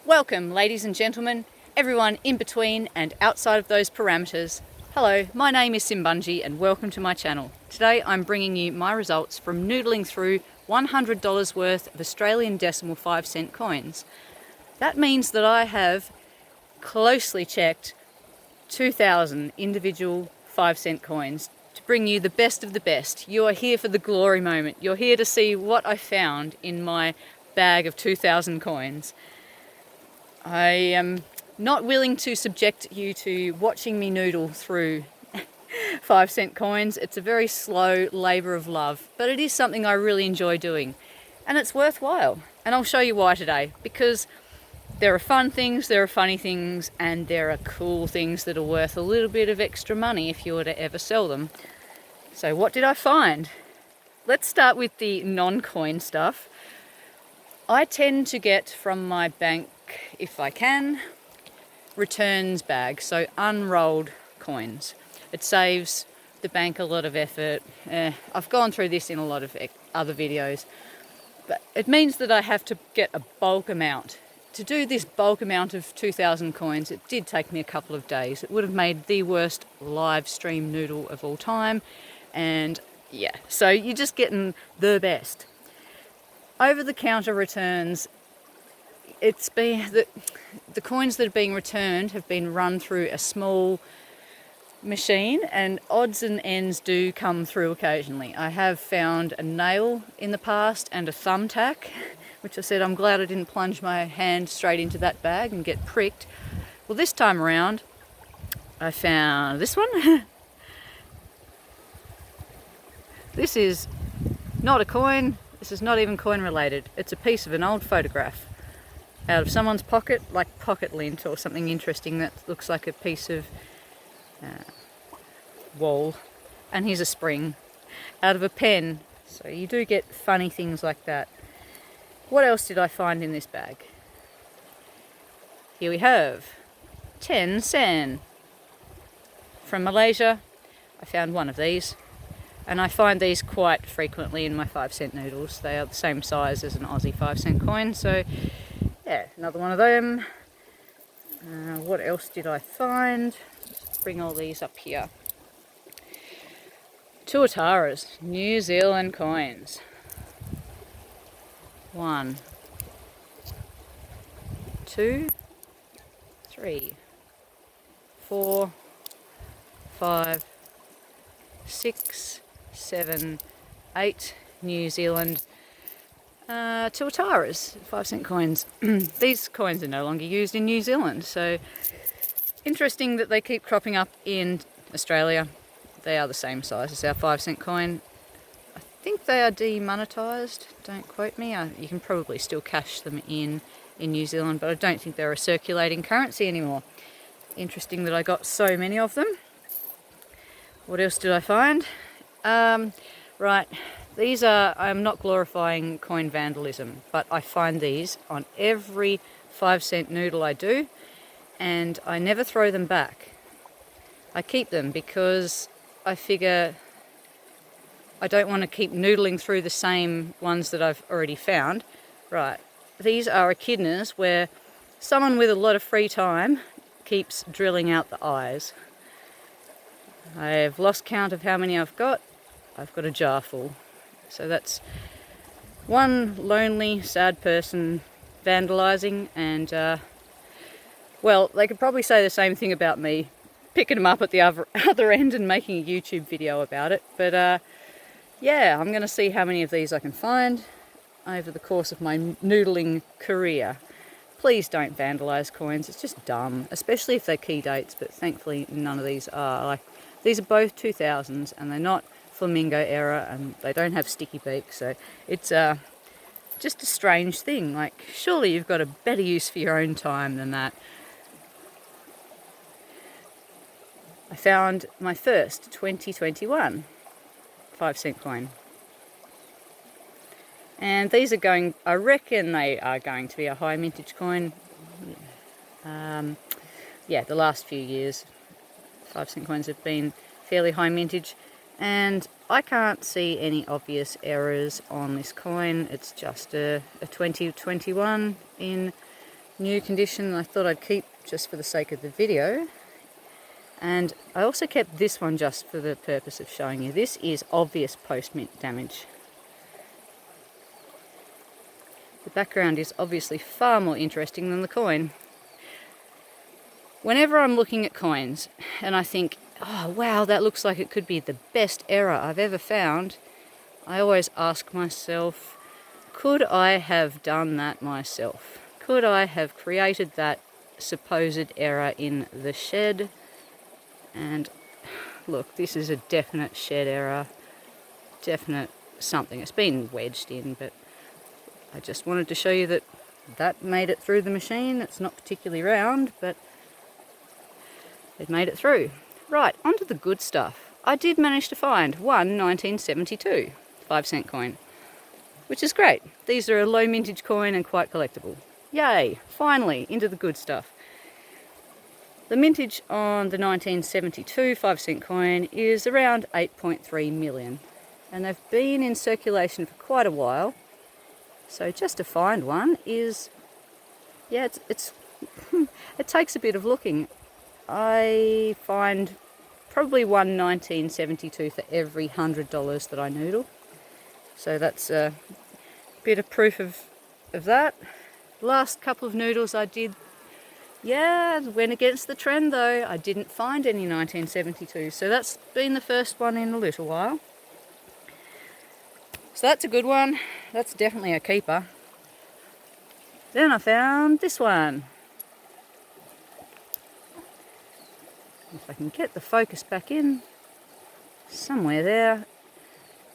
Welcome, ladies and gentlemen, everyone in between and outside of those parameters. Hello, my name is Simbunji and welcome to my channel. Today I'm bringing you my results from noodling through $100 worth of Australian decimal 5-cent coins. That means that I have closely checked 2,000 individual 5-cent coins to bring you the best of the best. You are here for the glory moment. You're here to see what I found in my bag of 2,000 coins. I am not willing to subject you to watching me noodle through 5-cent coins. It's a very slow labour of love, but it is something I really enjoy doing, and it's worthwhile. And I'll show you why today, because there are fun things, there are funny things, and there are cool things that are worth a little bit of extra money if you were to ever sell them. So what did I find? Let's start with the non-coin stuff. I tend to get from my bank, if I can, returns bags, so unrolled coins. It saves the bank a lot of effort. I've gone through this in a lot of other videos, but it means that I have to get a bulk amount. To do this bulk amount of 2,000 coins, it did take me a couple of days. It would have made the worst live stream noodle of all time, and yeah, so you're just getting the best. Over-the-counter returns, it's been the coins that are being returned have been run through a small machine, and odds and ends do come through occasionally. I have found a nail in the past and a thumbtack, which I said I'm glad I didn't plunge my hand straight into that bag and get pricked. Well, this time around I found this one. This is not a coin. This is not even coin related. It's a piece of an old photograph out of someone's pocket, like pocket lint or something interesting that looks like a piece of wall. And here's a spring out of a pen. So you do get funny things like that. What else did I find in this bag? Here we have 10 sen. From Malaysia, I found one of these. And I find these quite frequently in my 5-cent noodles. They are the same size as an Aussie 5-cent coin, so yeah, another one of them. What else did I find? Let's bring all these up here. Tuataras, New Zealand coins. 1, 2, 3, 4, 5, 6, 7, 8 New Zealand Tuataras, 5-cent coins. These coins are no longer used in New Zealand, so interesting that they keep cropping up in Australia. They are the same size as our 5-cent coin. I think they are demonetised, don't quote me. You can probably still cash them in New Zealand, but I don't think they're a circulating currency anymore. Interesting that I got so many of them. What else did I find? Right, these are, I'm not glorifying coin vandalism, but I find these on every 5-cent noodle I do, and I never throw them back. I keep them because I figure I don't want to keep noodling through the same ones that I've already found. Right, these are echidnas where someone with a lot of free time keeps drilling out the eyes. I've lost count of how many I've got. I've got a jar full. So that's one lonely, sad person vandalising, and well, they could probably say the same thing about me, picking them up at the other end and making a YouTube video about it. But yeah, I'm going to see how many of these I can find over the course of my noodling career. Please don't vandalise coins, it's just dumb, especially if they're key dates, but thankfully none of these are. Like, these are both 2000s, and they're not flamingo era, and they don't have sticky beaks, so it's just a strange thing. Like, surely you've got a better use for your own time than that. I found my first 2021 5-cent coin. And these are going, I reckon they are going to be a high mintage coin. Yeah, the last few years 5-cent coins have been fairly high mintage, and I can't see any obvious errors on this coin. It's just a 2021 in new condition I thought I'd keep just for the sake of the video. And I also kept this one just for the purpose of showing you. This is obvious post-mint damage. The background is obviously far more interesting than the coin. Whenever I'm looking at coins and I think, oh wow, that looks like it could be the best error I've ever found, I always ask myself, could I have done that myself? Could I have created that supposed error in the shed? And look, this is a definite shed error, definite something. It's been wedged in, but I just wanted to show you that that made it through the machine. It's not particularly round, but it made it through. Right, onto the good stuff. I did manage to find one 1972 5-cent coin, which is great. These are a low mintage coin and quite collectible. Yay, finally into the good stuff. The mintage on the 1972 5-cent coin is around 8.3 million, and they've been in circulation for quite a while. So just to find one is, yeah, it's it takes a bit of looking. I find probably one 1972 for every $100 that I noodle. So that's a bit of proof of that. Last couple of noodles I did, yeah, went against the trend though. I didn't find any 1972, so that's been the first one in a little while. So that's a good one. That's definitely a keeper. Then I found this one. If I can get the focus back in, somewhere there,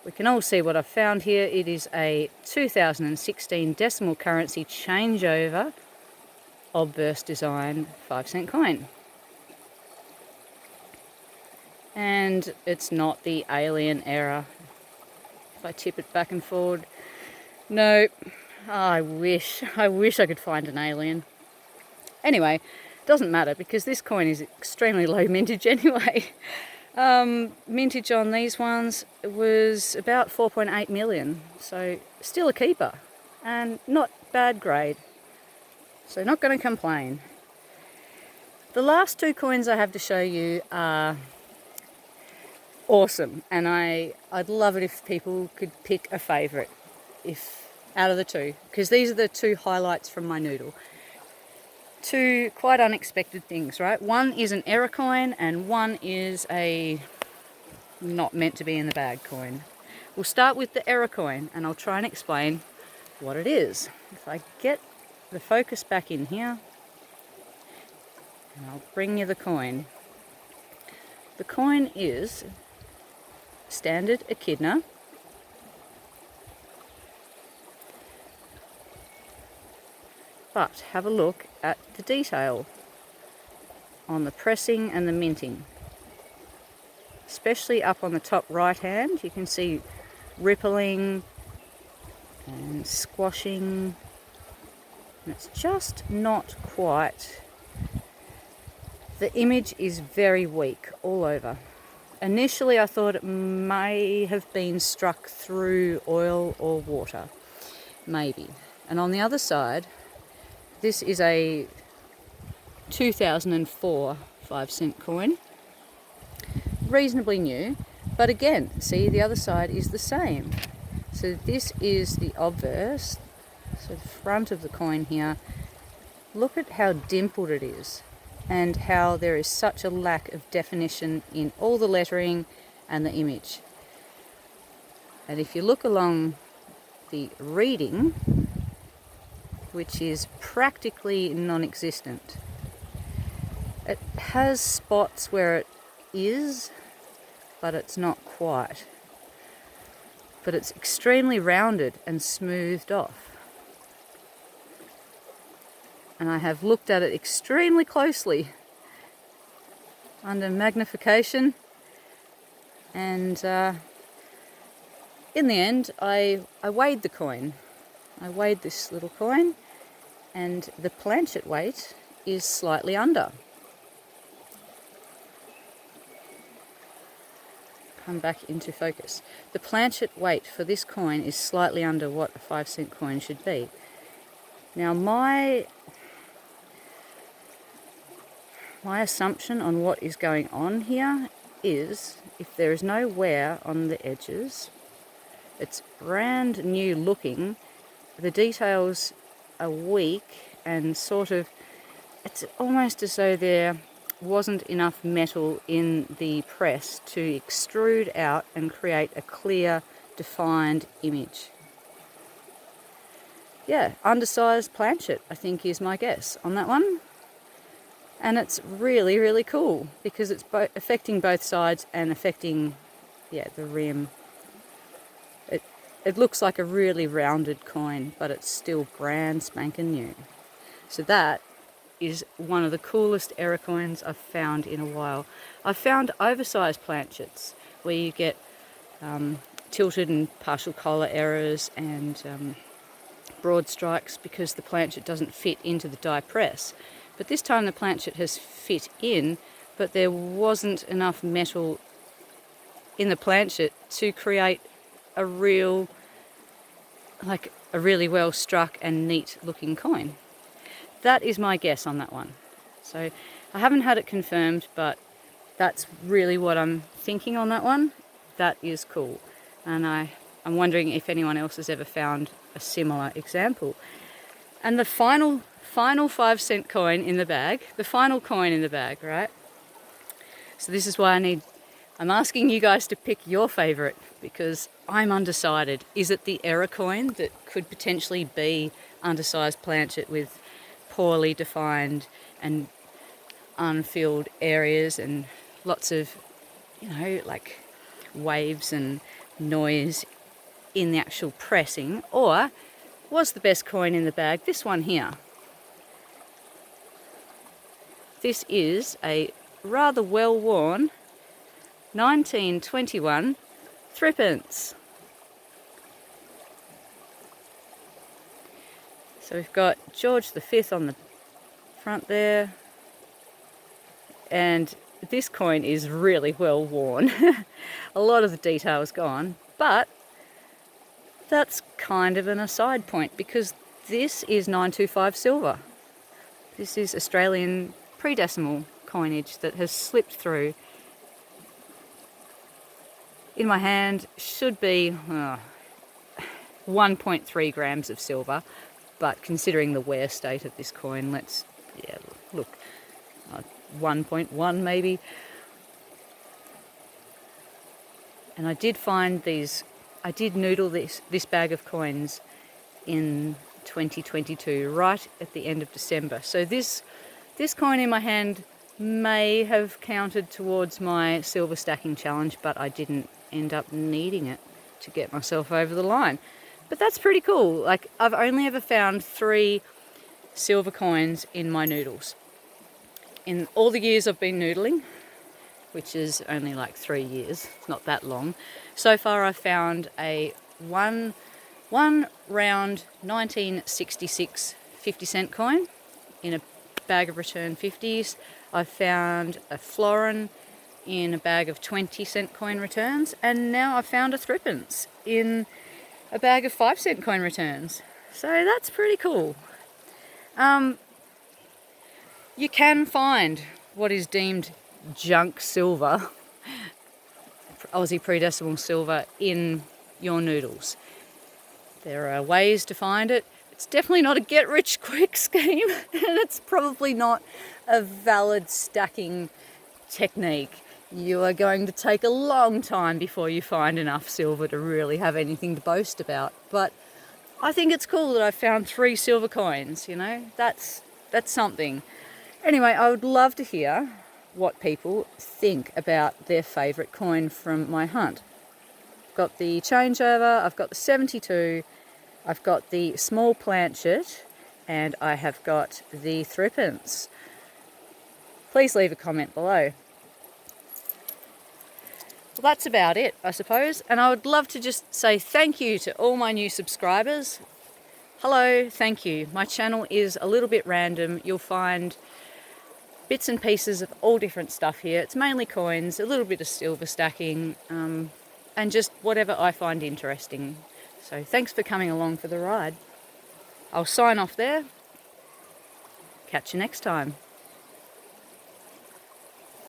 we can all see what I've found here. It is a 2016 decimal currency changeover obverse design 5-cent coin. And it's not the alien error. If I tip it back and forward, no, I wish I could find an alien. Anyway, doesn't matter because this coin is extremely low mintage anyway. Mintage on these ones was about 4.8 million, so still a keeper and not bad grade. So not going to complain. The last two coins I have to show you are awesome, and I'd love it if people could pick a favourite out of the two, because these are the two highlights from my noodle. Two quite unexpected things, right? One is an error coin and one is a not meant to be in the bag coin. We'll start with the error coin and I'll try and explain what it is. If I get the focus back in here, and I'll bring you the coin. The coin is standard echidna, but have a look at the detail on the pressing and the minting. Especially up on the top right hand, you can see rippling and squashing, and it's just not quite. The image is very weak all over. Initially I thought it may have been struck through oil or water, maybe. And on the other side, this is a 2004 5-cent coin, reasonably new, but again, see, the other side is the same. So this is the obverse, so the front of the coin here. Look at how dimpled it is and how there is such a lack of definition in all the lettering and the image. And if you look along the reading, which is practically non-existent, it has spots where it is, but it's not quite. But it's extremely rounded and smoothed off. And I have looked at it extremely closely under magnification, and in the end I weighed the coin. I weighed this little coin, and the planchet weight is slightly under. Come back into focus. The planchet weight for this coin is slightly under what a 5-cent coin should be. Now my my assumption on what is going on here is if there is no wear on the edges, it's brand new looking, the details are weak and sort of, it's almost as though there wasn't enough metal in the press to extrude out and create a clear, defined image. Yeah, undersized planchet, I think, is my guess on that one. And it's really, really cool because it's affecting both sides and affecting, yeah, the rim. It looks like a really rounded coin, but it's still brand spanking new. So that is one of the coolest error coins I've found in a while. I've found oversized planchets where you get tilted and partial collar errors and broad strikes because the planchet doesn't fit into the die press. But this time the planchet has fit in, but there wasn't enough metal in the planchet to create a really well struck and neat looking coin. That is my guess on that one. So I haven't had it confirmed, but that's really what I'm thinking on that one. That is cool. And I'm wondering if anyone else has ever found a similar example. And the final 5-cent coin in the bag, the final coin in the bag, right? So this is why I'm asking you guys to pick your favourite because I'm undecided. Is it the error coin that could potentially be undersized planchet with poorly defined and unfilled areas and lots of, like waves and noise in the actual pressing? Or was the best coin in the bag this one here? This is a rather well-worn 1921 threepence. So we've got George V on the front there, and this coin is really well worn. A lot of the detail is gone, but that's kind of an aside point because this is 925 silver. This is Australian pre-decimal coinage that has slipped through. In my hand should be 1.3 grams of silver, but considering the wear state of this coin, look, 1.1 maybe. And I did find I did noodle this bag of coins in 2022, right at the end of December. So this coin in my hand may have counted towards my silver stacking challenge, but I didn't end up needing it to get myself over the line. But that's pretty cool. Like, I've only ever found 3 silver coins in my noodles. In all the years I've been noodling, which is only like 3 years, it's not that long. So far I've found a one round 1966 50-cent coin in a bag of return 50s. I've found a florin in a bag of 20-cent coin returns, and now I've found a threepence in a bag of 5-cent coin returns. So that's pretty cool. You can find what is deemed junk silver, Aussie pre-decimal silver, in your noodles. There are ways to find it. It's definitely not a get-rich-quick scheme, and it's probably not a valid stacking technique. You are going to take a long time before you find enough silver to really have anything to boast about. But I think it's cool that I found 3 silver coins, That's something. Anyway, I would love to hear what people think about their favourite coin from my hunt. I've got the changeover, I've got the 72, I've got the small planchet, and I have got the threepence. Please leave a comment below. Well, that's about it, I suppose. And I would love to just say thank you to all my new subscribers. Hello, thank you. My channel is a little bit random. You'll find bits and pieces of all different stuff here. It's mainly coins, a little bit of silver stacking, and just whatever I find interesting. So thanks for coming along for the ride. I'll sign off there. Catch you next time.